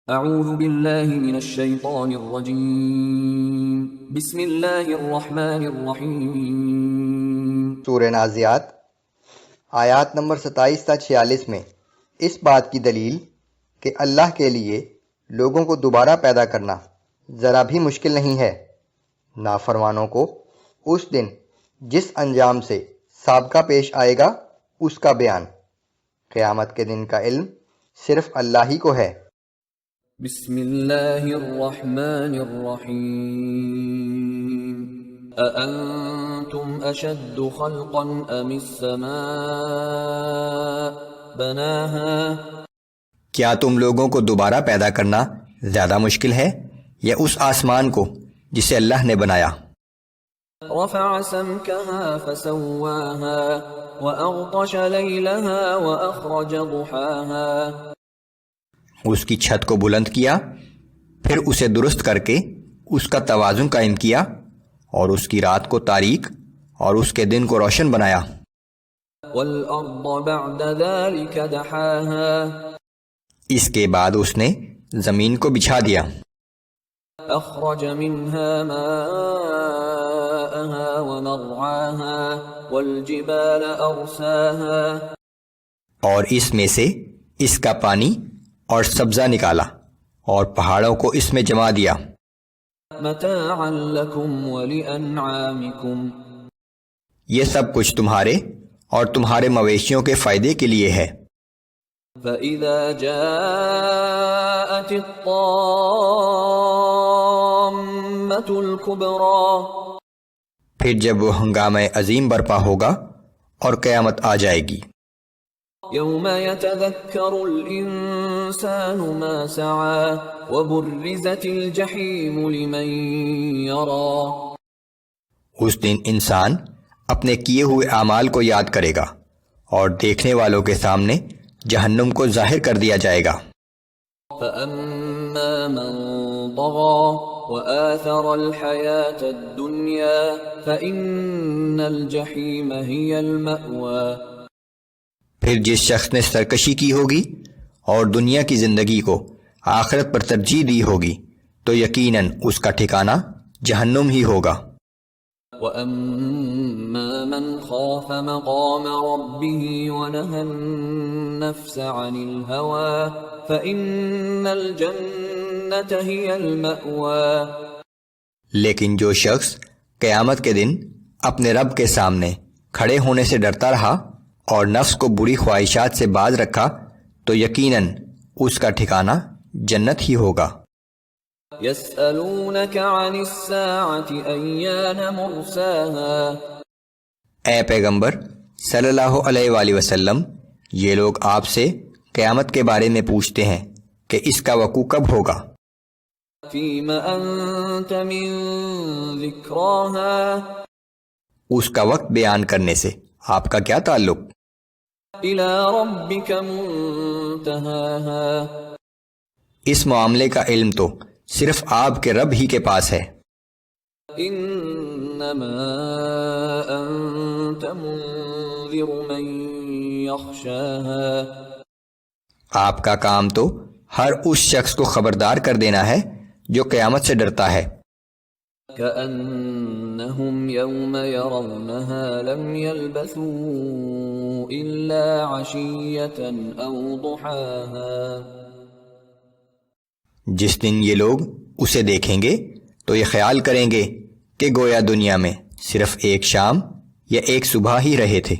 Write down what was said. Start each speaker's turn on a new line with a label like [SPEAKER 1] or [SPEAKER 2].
[SPEAKER 1] اعوذ باللہ من الشیطان الرجیم بسم اللہ الرحمن الرحیم۔
[SPEAKER 2] سورہ نازعات آیات نمبر 27 تا 46 میں اس بات کی دلیل کہ اللہ کے لیے لوگوں کو دوبارہ پیدا کرنا ذرا بھی مشکل نہیں ہے، نافرمانوں کو اس دن جس انجام سے سابقہ پیش آئے گا اس کا بیان۔ قیامت کے دن کا علم صرف اللہ ہی کو ہے۔
[SPEAKER 1] بسم اللہ الرحمن الرحیم۔ اَأَنتُمْ أَشَدُّ خَلْقًا أَمِ السَّمَاءُ بَنَاهَا۔
[SPEAKER 2] کیا تم لوگوں کو دوبارہ پیدا کرنا زیادہ مشکل ہے یا اس آسمان کو جسے اللہ نے بنایا؟
[SPEAKER 1] رفع سمكها فسواها وأغطش ليلها وأخرج ضحاها۔
[SPEAKER 2] اس کی چھت کو بلند کیا، پھر اسے درست کر کے اس کا توازن قائم کیا، اور اس کی رات کو تاریک اور اس کے دن کو روشن بنایا۔
[SPEAKER 1] والأرض بعد ذلك دحاها۔
[SPEAKER 2] اس کے بعد اس نے زمین کو بچھا دیا،
[SPEAKER 1] أخرج منها ماءها ومرعاها والجبال أرساها۔
[SPEAKER 2] اور اس میں سے اس کا پانی اور سبزہ نکالا اور پہاڑوں کو اس میں جما دیا۔
[SPEAKER 1] متاعا لكم ولأنعامكم۔
[SPEAKER 2] یہ سب کچھ تمہارے اور تمہارے مویشیوں کے فائدے کے لیے ہے۔
[SPEAKER 1] فَإِذَا جَاءَتِ الطَّامَّةُ الْكُبْرَى۔
[SPEAKER 2] پھر جب وہ ہنگامہ عظیم برپا ہوگا اور قیامت آ جائے گی۔
[SPEAKER 1] يَوْمَ يَتَذَكَّرُ الْإِنسَانُ مَا سَعَى وَبُرِّزَتِ الْجَحِيمُ لِمَنْ يَرَى۔
[SPEAKER 2] اس دن انسان اپنے کیے ہوئے اعمال کو یاد کرے گا اور دیکھنے والوں کے سامنے جہنم کو ظاہر کر دیا جائے گا۔
[SPEAKER 1] فَأَمَّا مَنْ طَغَى وَآثَرَ الْحَيَاةَ الدُّنْيَا فَإِنَّ الْجَحِيمَ هِيَ الْمَأْوَى۔
[SPEAKER 2] پھر جس شخص نے سرکشی کی ہوگی اور دنیا کی زندگی کو آخرت پر ترجیح دی ہوگی تو یقیناً اس کا ٹھکانہ جہنم ہی ہوگا۔
[SPEAKER 1] وَأَمَّا مَنْ خَافَ مَقَامَ رَبِّهِ وَنَهَى النَّفْسَ عَنِ الْهَوَى فَإِنَّ الْجَنَّةَ هِيَ الْمَأْوَى۔
[SPEAKER 2] لیکن جو شخص قیامت کے دن اپنے رب کے سامنے کھڑے ہونے سے ڈرتا رہا اور نفس کو بری خواہشات سے باز رکھا تو یقیناً اس کا ٹھکانہ جنت ہی ہوگا۔
[SPEAKER 1] يَسْأَلُونَكَ عَنِ السَّاعَةِ أَيَّانَ مُرْسَاهَا۔
[SPEAKER 2] اے پیغمبر صلی اللہ علیہ وآلہ وسلم، یہ لوگ آپ سے قیامت کے بارے میں پوچھتے ہیں کہ اس کا وقوع کب ہوگا۔
[SPEAKER 1] فِيمَ أَنْتَ مِنْ ذِكْرَاهَا۔
[SPEAKER 2] اس کا وقت بیان کرنے سے آپ کا کیا تعلق؟
[SPEAKER 1] إِلَى رَبِّكَ مُنْتَهَاهَا۔
[SPEAKER 2] اس معاملے کا علم تو صرف آپ کے رب ہی کے پاس ہے۔
[SPEAKER 1] إِنَّمَا أَنْتَ مُنْذِرُ مَنْ يَخْشَاهَا۔
[SPEAKER 2] آپ کا کام تو ہر اس شخص کو خبردار کر دینا ہے جو قیامت سے ڈرتا ہے۔
[SPEAKER 1] كَأَنَّهُمْ يَوْمَ يَرَوْنَهَا لَمْ يَلْبَثُوا إِلَّا عَشِيَّةً أَوْ ضُحَاهَا۔
[SPEAKER 2] جس دن یہ لوگ اسے دیکھیں گے تو یہ خیال کریں گے کہ گویا دنیا میں صرف ایک شام یا ایک صبح ہی رہے تھے۔